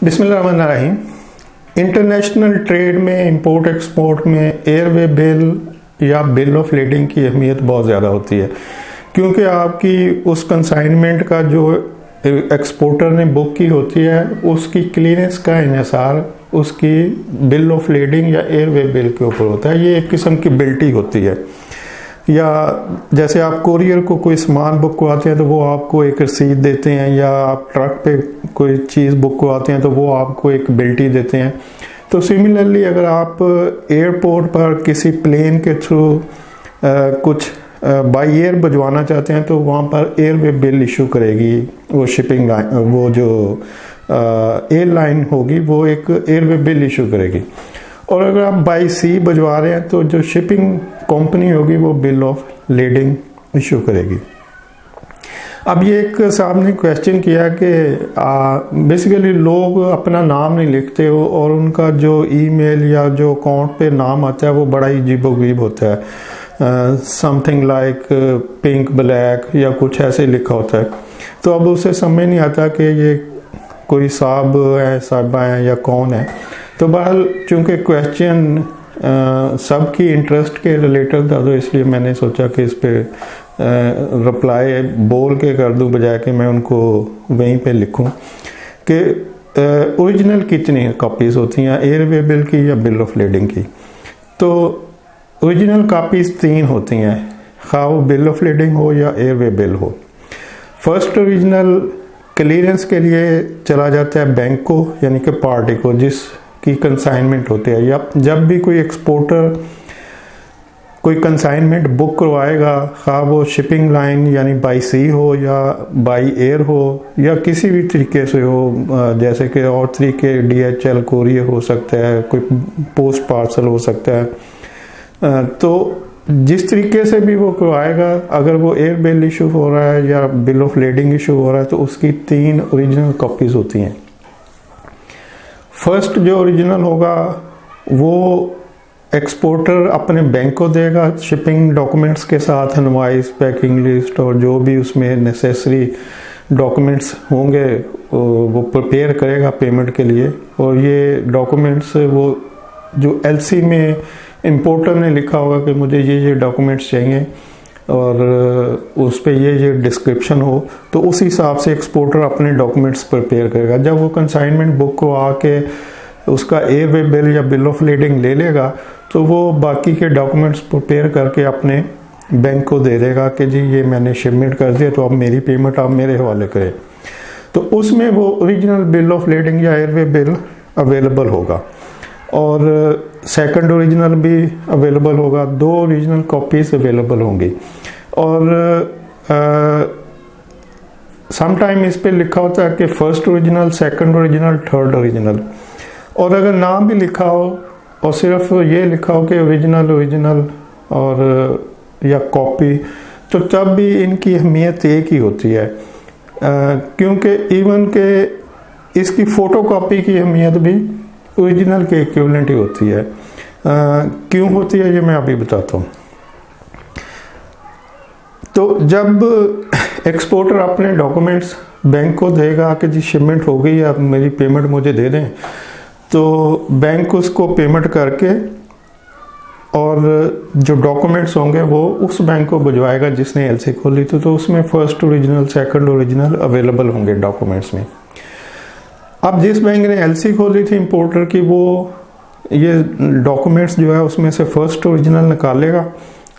बिस्मिल्लाहिर्रहमानिर्रहीम। International trade में, import export में एयरवे बिल या बिल ऑफ लीडिंग की अहमियत बहुत ज़्यादा होती है, क्योंकि आपकी उस कंसाइनमेंट का जो एक्सपोर्टर ने बुक की होती है उसकी क्लीयरेंस का इन्हिसार उसकी बिल ऑफ लीडिंग या एयरवे बिल के ऊपर होता है। ये एक किस्म की बिल्टी होती है। या जैसे आप कोरियर को कोई सामान बुक करवाते हैं तो वो आपको एक रसीद देते हैं, या आप ट्रक पे कोई चीज़ बुक करवाते हैं तो वो आपको एक बिल्टी देते हैं। तो सिमिलरली अगर आप एयरपोर्ट पर किसी प्लेन के थ्रू कुछ बाई एयर भिजवाना चाहते हैं तो वहाँ पर एयरवे बिल इशू करेगी वो शिपिंग लाइन, वो जो एयरलाइन होगी वो एक एयरवे बिल इशू करेगी। और अगर आप बाई सी भिजवा रहे हैं तो जो शिपिंग कंपनी होगी वो बिल ऑफ लीडिंग इशू करेगी। अब ये एक साहब ने क्वेश्चन किया कि बेसिकली लोग अपना नाम नहीं लिखते हो और उनका जो ईमेल या जो अकाउंट पे नाम आता है वो बड़ा ही अजीबोगरीब होता है, समथिंग लाइक पिंक ब्लैक या कुछ ऐसे लिखा होता है। तो अब उसे समझ नहीं आता कि ये कोई साहब है, साहबा है या कौन है। तो बहरहाल चूँकि क्वेश्चन सबकी इंटरेस्ट के रिलेटेड था तो इसलिए मैंने सोचा कि इस पे रिप्लाई बोल के कर दूं बजाय कि मैं उनको वहीं पे लिखूं कि ओरिजिनल कितनी कॉपीज़ होती हैं एयरवे बिल की या बिल ऑफ लीडिंग की। तो ओरिजिनल कॉपीज़ 3 होती हैं, खा वो बिल ऑफ लीडिंग हो या एयरवे बिल हो। फर्स्ट ओरिजिनल क्लियरेंस के लिए चला जाता है बैंक को, यानी कि पार्टी को जिसकी कंसाइनमेंट होती है। या जब भी कोई एक्सपोर्टर कोई कंसाइनमेंट बुक करवाएगा, खा वो शिपिंग लाइन यानी बाई सी हो या बाई एयर हो या किसी भी तरीके से हो, जैसे कि और तरीके DHL कोरियर हो सकता है, कोई पोस्ट पार्सल हो सकता है। तो जिस तरीके से भी वो करवाएगा, अगर वो एयर बिल इशू हो रहा है या बिल ऑफ लीडिंग इशू हो रहा है तो उसकी 3 ओरिजिनल कॉपीज़ होती हैं। फर्स्ट जो ओरिजिनल होगा वो एक्सपोर्टर अपने बैंक को देगा शिपिंग डॉक्यूमेंट्स के साथ, इनवॉइस, पैकिंग लिस्ट और जो भी उसमें नेसेसरी डॉक्यूमेंट्स होंगे वो प्रिपेयर करेगा पेमेंट के लिए। और ये डॉक्यूमेंट्स वो जो LC में इंपोर्टर ने लिखा होगा कि मुझे ये डॉक्यूमेंट्स चाहिए और उस पर ये डिस्क्रिप्शन हो, तो उस हिसाब से एक्सपोर्टर अपने डॉक्यूमेंट्स प्रिपेयर करेगा। जब वो कंसाइनमेंट बुक को आके उसका एयरवे बिल या बिल ऑफ लीडिंग ले लेगा तो वो बाकी के डॉक्यूमेंट्स प्रिपेयर करके अपने बैंक को दे देगा कि जी ये मैंने शिपमेंट कर दिया, तो अब मेरी पेमेंट आप मेरे हवाले करें। तो उसमें वो ओरिजिनल बिल ऑफ लीडिंग या एयरवे बिल अवेलेबल होगा और सेकंड ओरिजिनल भी अवेलेबल होगा, 2 ओरिजिनल कॉपीज़ अवेलेबल होंगी। और समटाइम इस पे लिखा होता है कि first original, second original, third original. और अगर नाम भी लिखा हो और सिर्फ ये लिखा हो कि ओरिजिनल और या कॉपी, तो तब भी इनकी अहमियत एक ही होती है, क्योंकि इवन के इसकी फ़ोटो कॉपी की अहमियत भी ओरिजिनल के इक्विवेलेंट ही होती है। क्यों होती है ये मैं अभी बताता हूँ। तो जब एक्सपोर्टर अपने डॉक्यूमेंट्स बैंक को देगा कि जी शिपमेंट हो गई है, आप मेरी पेमेंट मुझे दे दें, तो बैंक उसको पेमेंट करके और जो डॉक्यूमेंट्स होंगे वो उस बैंक को भिजवाएगा जिसने LC खोली थी। तो उसमें first original, second original available होंगे डॉक्यूमेंट्स में। अब जिस बैंक ने LC खोली थी इंपोर्टर की, वो ये डॉक्यूमेंट्स जो है उसमें से फर्स्ट ओरिजिनल निकालेगा,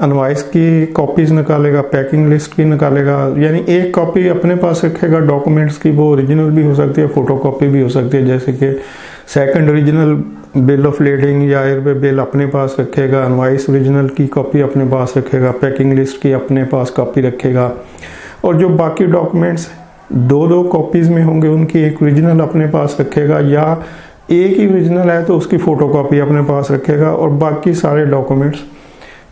इनवॉइस की कॉपीज़ निकालेगा, पैकिंग लिस्ट की निकालेगा, यानी एक कॉपी अपने पास रखेगा डॉक्यूमेंट्स की, वो ओरिजिनल भी हो सकती है, फ़ोटो कॉपी भी हो सकती है। जैसे कि second original bill of leading या एयरवे बिल अपने पास रखेगा, इनवॉइस ओरिजिनल की कॉपी अपने पास रखेगा, पैकिंग लिस्ट की अपने पास कॉपी रखेगा। और जो बाकी डॉक्यूमेंट्स 2 कॉपीज़ में होंगे उनकी एक ओरिजिनल अपने पास रखेगा, या एक ही ओरिजिनल है तो उसकी फ़ोटो कॉपी अपने पास रखेगा और बाकी सारे डॉक्यूमेंट्स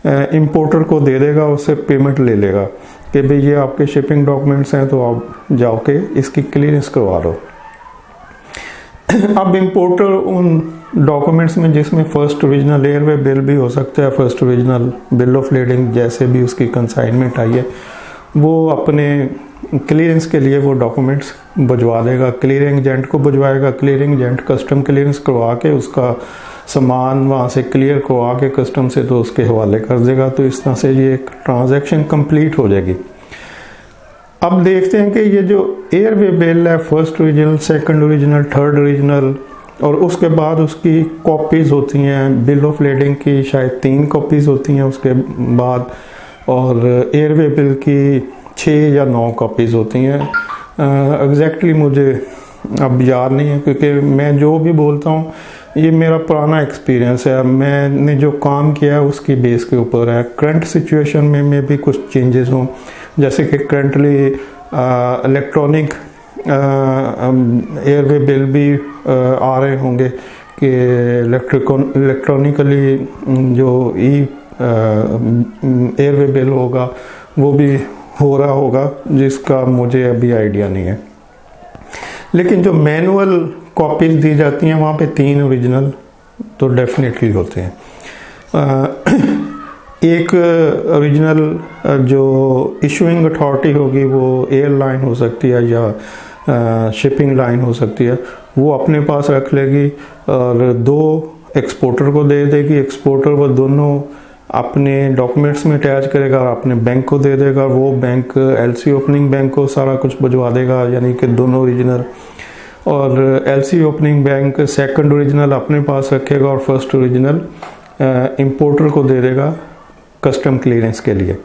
इंपोर्टर को दे देगा, उससे पेमेंट ले लेगा कि भाई ये आपके शिपिंग डॉक्यूमेंट्स हैं तो आप जाओ के इसकी क्लियरेंस करवा लो। अब इंपोर्टर उन डॉक्यूमेंट्स में जिसमें फर्स्ट ओरिजिनल एयरवे बिल भी हो सकता है, first original bill of leading जैसे भी उसकी कंसाइनमेंट आई है, वो अपने क्लियरेंस के लिए वो डॉक्यूमेंट्स भिजवा देगा, क्लियरिंग एजेंट को भिजवाएगा, क्लियरिंग एजेंट कस्टम क्लियरेंस करवा के उसका सामान वहाँ से क्लियर करवा के कस्टम से तो उसके हवाले कर देगा। तो इस तरह से ये एक ट्रांजैक्शन कंप्लीट हो जाएगी। अब देखते हैं कि ये जो एयरवे बिल है, first original, second original, third original, और उसके बाद उसकी कॉपीज़ होती हैं। बिल ऑफ लेडिंग की शायद 3 कॉपीज़ होती हैं उसके बाद, और एयरवे बिल की 6 या 9 कॉपीज़ होती हैं। एग्जैक्टली मुझे अब याद नहीं है, क्योंकि मैं जो भी बोलता हूँ ये मेरा पुराना एक्सपीरियंस है, मैंने जो काम किया है उसकी बेस के ऊपर है। करंट सिचुएशन में भी कुछ चेंजेस हों, जैसे कि करंटली इलेक्ट्रॉनिक एयरवे बिल भी आ रहे होंगे कि इलेक्ट्रॉनिकली जो एयरवे बिल होगा वो भी हो रहा होगा, जिसका मुझे अभी आइडिया नहीं है। लेकिन जो मैनुअल कॉपीज़ दी जाती हैं वहाँ पे 3 ओरिजिनल तो डेफिनेटली होते हैं। एक ओरिजिनल जो इशूइंग अथॉरिटी होगी वो एयरलाइन हो सकती है या शिपिंग लाइन हो सकती है, वो अपने पास रख लेगी और 2 एक्सपोर्टर को दे देगी। एक्सपोर्टर वो दोनों अपने डॉक्यूमेंट्स में अटैच करेगा और अपने बैंक को दे देगा। वो बैंक एलसी ओपनिंग बैंक को सारा कुछ भिजवा देगा, यानी कि दोनों ओरिजिनल। और LC opening bank second original अपने पास रखेगा और फर्स्ट ओरिजिनल इंपोर्टर को दे देगा कस्टम क्लियरेंस के लिए।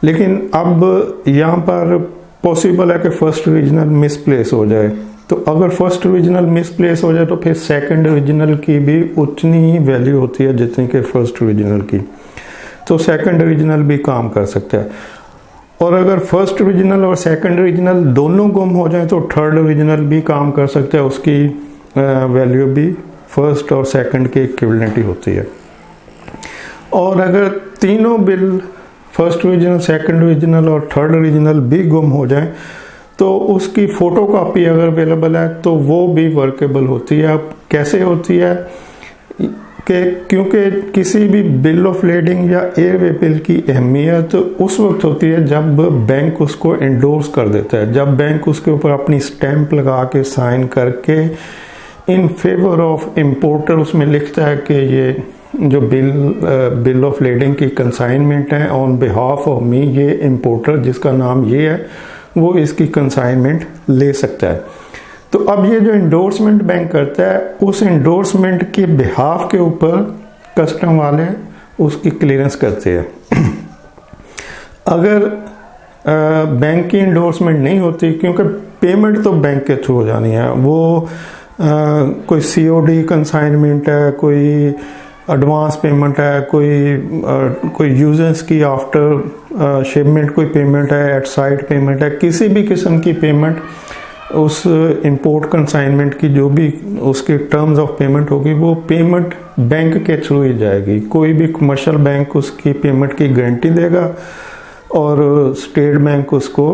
लेकिन अब यहाँ पर पॉसिबल है कि फर्स्ट ओरिजिनल मिसप्लेस हो जाए, तो अगर फर्स्ट ओरिजिनल मिसप्लेस हो जाए तो फिर सेकंड ओरिजिनल की भी उतनी ही वैल्यू होती है जितनी कि फर्स्ट ओरिजिनल की, तो सेकंड ओरिजिनल भी काम कर सकता है। और अगर फर्स्ट ओरिजिनल और सेकंड ओरिजिनल दोनों गुम हो जाए तो थर्ड ओरिजिनल भी काम कर सकता है, उसकी वैल्यू भी फर्स्ट और सेकंड के इक्विवेलेंट ही होती है। और अगर तीनों bill first original, second original और थर्ड ओरिजिनल भी गुम हो जाए तो उसकी फ़ोटो कॉपी अगर अवेलेबल है तो वो भी वर्केबल होती है। अब कैसे होती है कि क्योंकि किसी भी बिल ऑफ लेडिंग या एयरवे बिल की अहमियत उस वक्त होती है जब बैंक उसको एंडोर्स कर देता है, जब बैंक उसके ऊपर अपनी स्टैंप लगा के साइन करके इन फेवर ऑफ इम्पोर्टर उसमें लिखता है कि ये जो बिल ऑफ लेडिंग की कंसाइनमेंट है ऑन बिहाफ ऑफ मी, ये इम्पोर्टर जिसका नाम ये है वो इसकी कंसाइनमेंट ले सकता है। तो अब ये जो एंडोर्समेंट बैंक करता है उस एंडोर्समेंट के बिहाफ के ऊपर कस्टम वाले उसकी क्लियरेंस करते हैं। अगर बैंक की एंडोर्समेंट नहीं होती, क्योंकि पेमेंट तो बैंक के थ्रू हो जानी है, वो कोई सीओडी कंसाइनमेंट है, कोई एडवांस पेमेंट है, कोई यूजर्स की आफ्टर शिपमेंट कोई पेमेंट है, एट साइट पेमेंट है, किसी भी किस्म की पेमेंट उस इंपोर्ट कंसाइनमेंट की जो भी उसके टर्म्स ऑफ पेमेंट होगी वो पेमेंट बैंक के थ्रू ही जाएगी। कोई भी कमर्शियल बैंक उसकी पेमेंट की गारंटी देगा और स्टेट बैंक उसको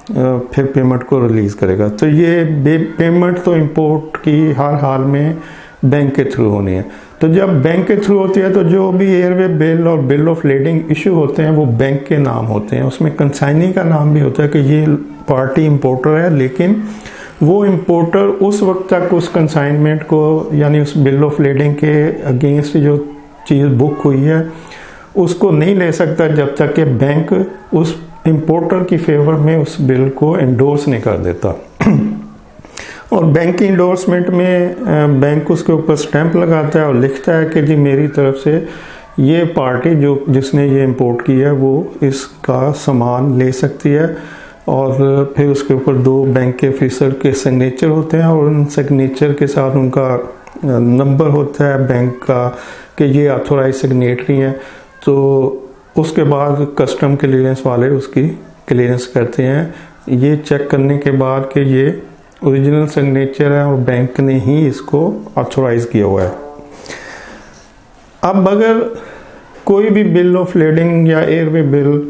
फिर पेमेंट को रिलीज़ करेगा। तो ये पेमेंट तो इंपोर्ट की हर हाल में बैंक के थ्रू होनी है। तो जब बैंक के थ्रू होती है तो जो भी एयरवे बिल और बिल ऑफ लेडिंग इशू होते हैं वो बैंक के नाम होते हैं, उसमें कंसाइनी का नाम भी होता है कि ये पार्टी इंपोर्टर है, लेकिन वो इंपोर्टर उस वक्त तक उस कंसाइनमेंट को यानी उस बिल ऑफ लेडिंग के अगेंस्ट जो चीज़ बुक हुई है उसको नहीं ले सकता जब तक कि बैंक उस इंपोर्टर की फेवर में उस बिल को एंडोर्स नहीं कर देता। और बैंक की इंडोर्समेंट में बैंक उसके ऊपर स्टैंप लगाता है और लिखता है कि जी मेरी तरफ से ये पार्टी जिसने ये इंपोर्ट किया है वो इसका सामान ले सकती है। और फिर उसके ऊपर 2 बैंक के ऑफिसर के सिग्नेचर होते हैं और उन सिग्नेचर के साथ उनका नंबर होता है बैंक का कि ये ऑथोराइज सिग्नेटरी हैं। तो उसके बाद कस्टम क्लियरेंस वाले उसकी क्लियरेंस करते हैं, ये चेक करने के बाद कि ये ओरिजिनल सिग्नेचर है और बैंक ने ही इसको ऑथोराइज किया हुआ है। अब अगर कोई भी बिल ऑफ लेडिंग या एयरवे बिल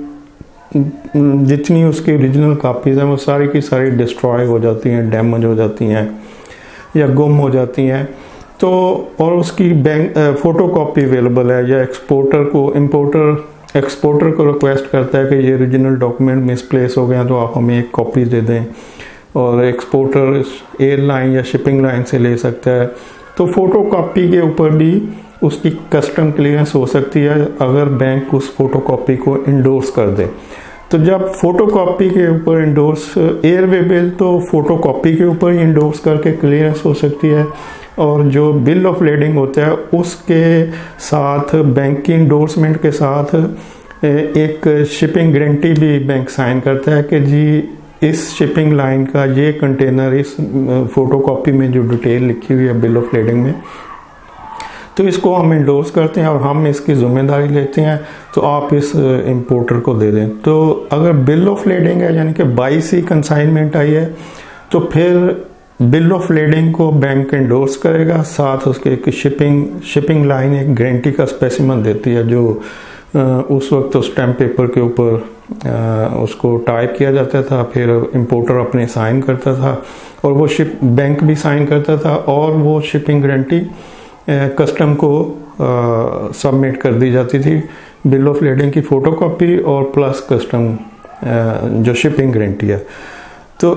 जितनी उसकी ओरिजिनल कापीज़ हैं वो सारी की सारी डिस्ट्रॉय हो जाती हैं, डैमेज हो जाती हैं या गुम हो जाती हैं, तो और उसकी बैंक फ़ोटो कॉपी अवेलेबल है या एक्सपोर्टर को इंपोर्टर एक्सपोर्टर को रिक्वेस्ट करता है कि ये ओरिजिनल डॉक्यूमेंट मिसप्लेस हो गया तो आप हमें एक कॉपी दे दें, और एक्सपोर्टर एयरलाइन या शिपिंग लाइन से ले सकता है। तो फ़ोटो कॉपी के ऊपर भी उसकी कस्टम क्लियरेंस हो सकती है अगर बैंक उस फोटो कॉपी को इंडोर्स कर दे। तो जब फोटो कॉपी के ऊपर इंडोर्स एयरवे बिल, तो फोटो कॉपी के ऊपर ही इंडोर्स करके क्लियरेंस हो सकती है, और जो बिल ऑफ लेडिंग होता है उसके साथ बैंक की इंडोर्समेंट के साथ एक शिपिंग गारंटी भी बैंक साइन करता है कि जी इस शिपिंग लाइन का ये कंटेनर इस फोटो कॉपी में जो डिटेल लिखी हुई है बिल ऑफ लेडिंग में, तो इसको हम इंडोर्स करते हैं और हम इसकी जिम्मेदारी लेते हैं, तो आप इस इंपोर्टर को दे दें। तो अगर बिल ऑफ लेडिंग है यानी कि बाई सी कंसाइनमेंट आई है, तो फिर बिल ऑफ लेडिंग को बैंक इंडोर्स करेगा, साथ उसके एक शिपिंग लाइन एक गारंटी का स्पेसिमन देती है जो उस वक्त तो स्टैम्प पेपर के ऊपर उसको टाइप किया जाता था, फिर इंपोर्टर अपने साइन करता था और वो बैंक भी साइन करता था, और वो शिपिंग गारंटी कस्टम को सबमिट कर दी जाती थी, बिल ऑफ लेडिंग की फ़ोटोकॉपी और प्लस कस्टम जो शिपिंग गारंटी है। तो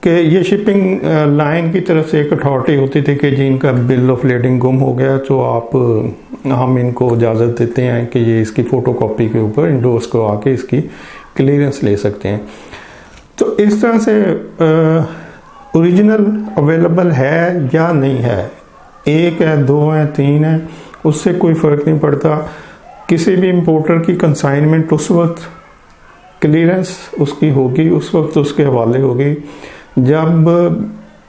कि ये शिपिंग लाइन की तरफ से एक अथॉरिटी होती थी कि जी इनका बिल ऑफ लेडिंग गुम हो गया, तो हम इनको इजाज़त देते हैं कि ये इसकी फ़ोटोकॉपी के ऊपर इंडोर्स करवा के इसकी क्लियरेंस ले सकते हैं। तो इस तरह से ओरिजिनल अवेलेबल है या नहीं है, एक है, दो है, तीन है, उससे कोई फ़र्क नहीं पड़ता। किसी भी इंपोर्टर की कंसाइनमेंट उस वक्त क्लियरेंस उसकी होगी, उस वक्त उसके हवाले होगी जब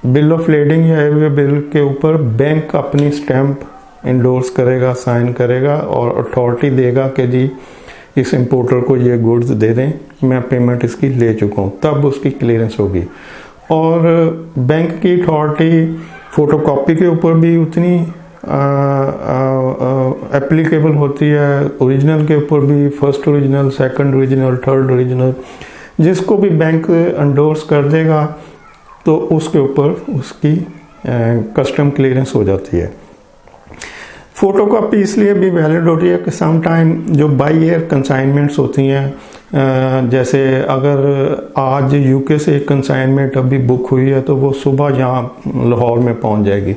बिल ऑफ लेडिंग या एयरवे बिल के ऊपर बैंक अपनी स्टैंप इंडोर्स करेगा, साइन करेगा और अथॉरिटी देगा कि जी इस इंपोर्टर को ये गुड्स दे दें, मैं पेमेंट इसकी ले चुका हूँ, तब उसकी क्लियरेंस होगी। और बैंक की अथॉरिटी फ़ोटोकॉपी के ऊपर भी उतनी एप्लीकेबल होती है, ओरिजिनल के ऊपर भी, first original, second original, third original, जिसको भी बैंक एंडोर्स कर देगा तो उसके ऊपर उसकी कस्टम क्लियरेंस हो जाती है। फ़ोटोकॉपी इसलिए भी वैलिड होती है कि सम टाइम जो बाई एयर कंसाइनमेंट्स होती हैं, जैसे अगर आज यूके से एक कंसाइनमेंट अभी बुक हुई है तो वो सुबह यहाँ लाहौर में पहुँच जाएगी,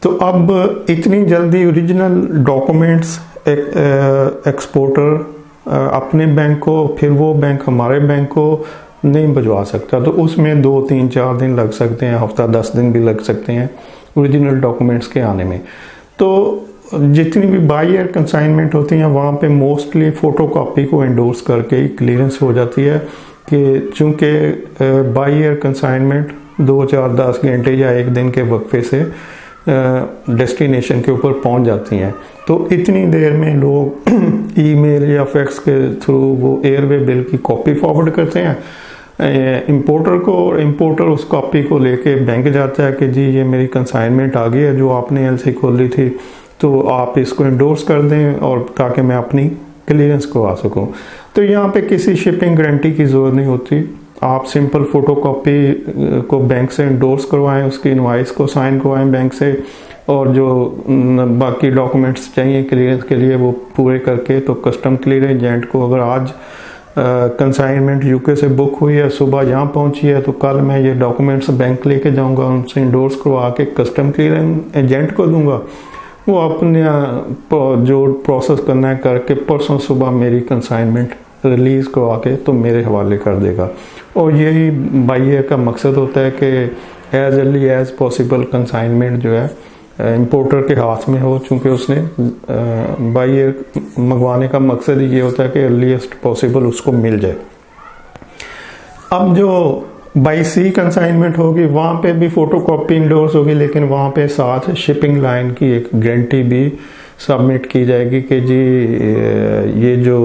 तो अब इतनी जल्दी ओरिजिनल डॉक्यूमेंट्स एक्सपोर्टर अपने बैंक को, फिर वो बैंक हमारे बैंक को नहीं भिजवा सकता, तो उसमें 2, 3, 4 दिन लग सकते हैं, हफ्ता 10 दिन भी लग सकते हैं ओरिजिनल डॉक्यूमेंट्स के आने में। तो जितनी भी बाई एयर कंसाइनमेंट होती हैं वहाँ पे मोस्टली फ़ोटोकॉपी को इंडोर्स करके ही क्लियरेंस हो जाती है कि चूँकि बाई एयर कंसाइनमेंट 2, 4, 10 घंटे या एक दिन के वक्फे से डेस्टिनेशन के ऊपर पहुंच जाती हैं, तो इतनी देर में लोग ईमेल या फैक्स के थ्रू वो एयरवे बिल की कॉपी फॉरवर्ड करते हैं इंपोर्टर को, और इंपोर्टर उस कॉपी को लेके बैंक जाता है कि जी ये मेरी कंसाइनमेंट आ गई है जो आपने एलसी खोली थी, तो आप इसको इंडोर्स कर दें और ताकि मैं अपनी क्लियरेंस करवा सकूं। तो यहाँ पे किसी शिपिंग गारंटी की ज़रूरत नहीं होती, आप सिंपल फ़ोटोकॉपी को बैंक से इंडोर्स करवाएं, उसकी इनवाइस को साइन करवाएं बैंक से, और जो बाकी डॉक्यूमेंट्स चाहिए क्लियरेंस के लिए वो पूरे करके, तो कस्टम क्लियर एजेंट को अगर आज कंसाइनमेंट यूके से बुक हुई है, सुबह यहाँ पहुँची है, तो कल मैं ये डॉक्यूमेंट्स बैंक लेके जाऊँगा, उनसे इंडोर्स करवा के कस्टम क्लियर एजेंट को दूँगा, वो अपने जो प्रोसेस करना है करके परसों सुबह मेरी कंसाइनमेंट रिलीज़ करवा के तो मेरे हवाले कर देगा। और यही बाई एयर का मकसद होता है कि as early as possible consignment जो है इंपोर्टर के हाथ में हो, चूँकि उसने बाई एयर मंगवाने का मकसद ही ये होता है कि अर्लीस्ट पॉसिबल उसको मिल जाए। अब जो बाई सी कंसाइनमेंट होगी वहाँ पे भी फ़ोटोकॉपी इंडोर्स होगी, लेकिन वहाँ पे साथ शिपिंग लाइन की एक गारंटी भी सबमिट की जाएगी कि जी ये जो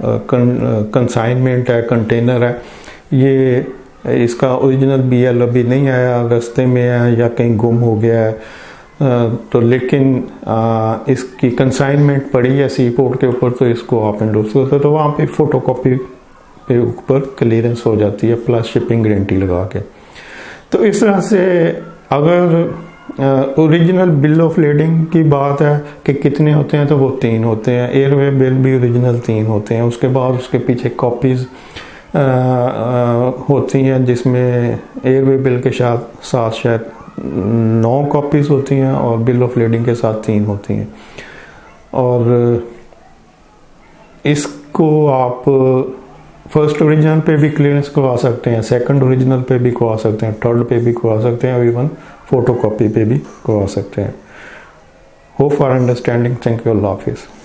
कंसाइनमेंट है, कंटेनर है, ये इसका ओरिजिनल बीएल अभी नहीं आया, रास्ते में है या कहीं गुम हो गया है, तो लेकिन इसकी कंसाइनमेंट पड़ी है सी पोर्ट के ऊपर, तो इसको आप इंडोर्स करते हो, तो वहाँ पे फ़ोटोकॉपी पे ऊपर क्लियरेंस हो जाती है प्लस शिपिंग गारंटी लगा के। तो इस तरह से अगर ओरिजिनल बिल ऑफ लेडिंग की बात है कि कितने होते हैं, तो वो 3 होते हैं। एयरवे बिल भी ओरिजिनल 3 होते हैं। उसके बाद उसके पीछे कॉपीज़ होती हैं, जिसमें एयरवे बिल के साथ शायद 9 कॉपीज़ होती हैं और बिल ऑफ लेडिंग के साथ 3 होती हैं। और इसको आप फर्स्ट ओरिजिनल पे भी क्लियरेंस करवा सकते हैं, सेकंड ओरिजिनल पे भी करवा सकते हैं, थर्ड पे भी करवा सकते हैं, और इवन फोटो कॉपी पे भी करवा सकते हैं। Hope for understanding. Thank you. अल्लाह हाफिज़।